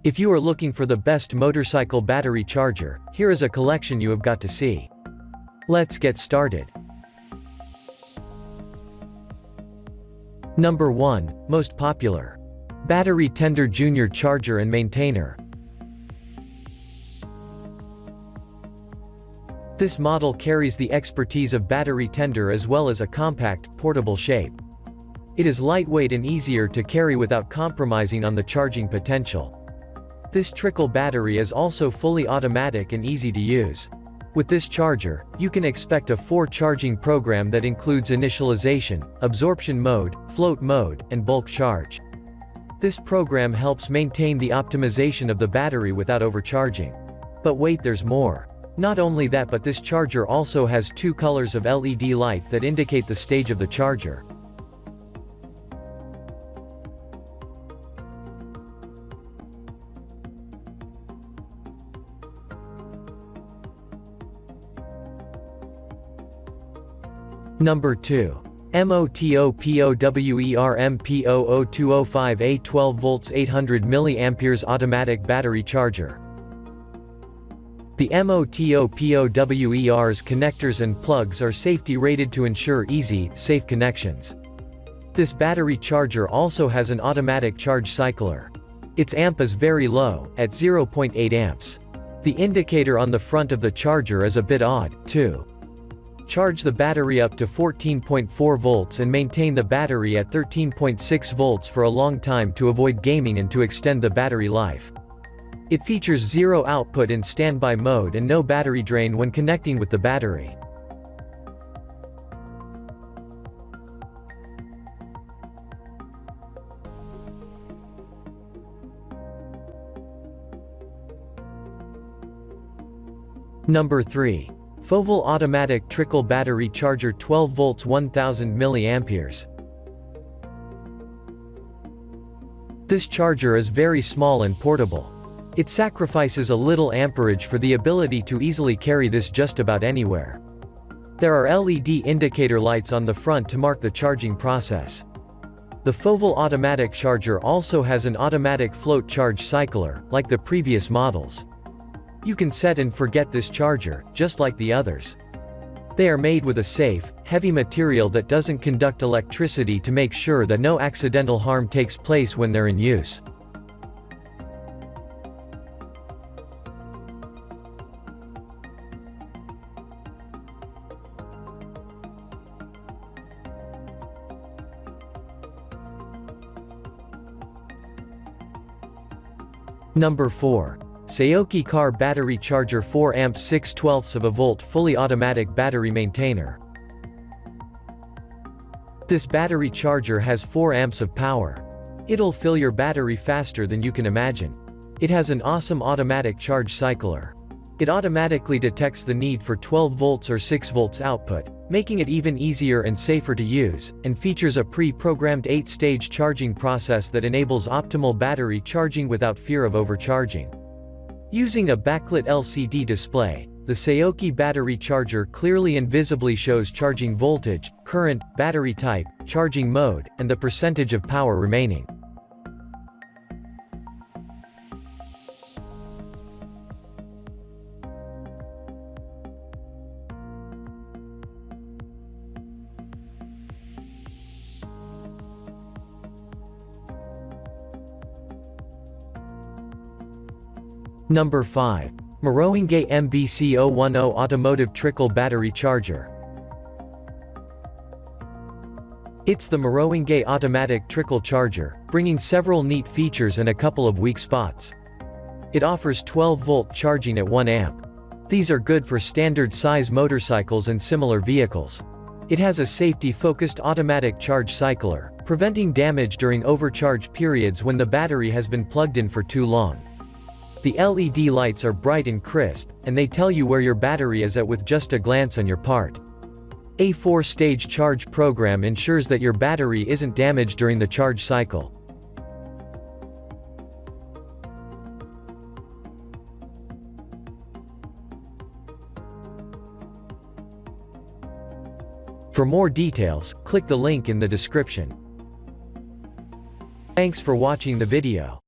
If you are looking for the best motorcycle battery charger, here is a collection you have got to see. Let's get started. Number 1, most popular. Battery Tender Junior Charger and Maintainer. This model carries the expertise of battery tender as well as a compact, portable shape. It is lightweight and easier to carry without compromising on the charging potential. This Trickle battery is also fully automatic and easy to use. With this charger, you can expect a 4 charging program that includes initialization, absorption mode, float mode, and bulk charge. This program helps maintain the optimization of the battery without overcharging. But wait, there's more. Not only that, but this charger also has 2 colors of LED light that indicate the stage of the charger. Number 2. MOTOPOWER MP00205A 12 volts 800 mAh automatic battery charger. The MOTOPOWER's connectors and plugs are safety rated to ensure easy, safe connections. This battery charger also has an automatic charge cycler. Its amp is very low, at 0.8 amps. The indicator on the front of the charger is a bit odd, too. Charge the battery up to 14.4 volts and maintain the battery at 13.6 volts for a long time to avoid gaming and to extend the battery life. It features zero output in standby mode and no battery drain when connecting with the battery. Number 3. Foval Automatic Trickle Battery Charger 12 volts 1000 mAh. This charger is very small and portable. It sacrifices a little amperage for the ability to easily carry this just about anywhere. There are LED indicator lights on the front to mark the charging process. The Foval automatic charger also has an automatic float charge cycler, like the previous models. You can set and forget this charger, just like the others. They are made with a safe, heavy material that doesn't conduct electricity to make sure that no accidental harm takes place when they're in use. Number 4. Sayoki Car Battery Charger 4 amps 6/12 of a volt fully automatic battery maintainer. This battery charger has 4 amps of power. It'll fill your battery faster than you can imagine. It has an awesome automatic charge cycler. It automatically detects the need for 12 volts or 6 volts output, making it even easier and safer to use, and features a pre-programmed 8-stage charging process that enables optimal battery charging without fear of overcharging. Using a backlit LCD display, the SUAOKI battery charger clearly and visibly shows charging voltage, current, battery type, charging mode, and the percentage of power remaining. Number 5. Mroinge MBC010 Automotive Trickle Battery Charger. It's the Mroinge Automatic Trickle Charger, bringing several neat features and a couple of weak spots. It offers 12-volt charging at 1 amp. These are good for standard-size motorcycles and similar vehicles. It has a safety-focused automatic charge cycler, preventing damage during overcharge periods when the battery has been plugged in for too long. The LED lights are bright and crisp, and they tell you where your battery is at with just a glance on your part. A 4-stage charge program ensures that your battery isn't damaged during the charge cycle. For more details, click the link in the description. Thanks for watching the video.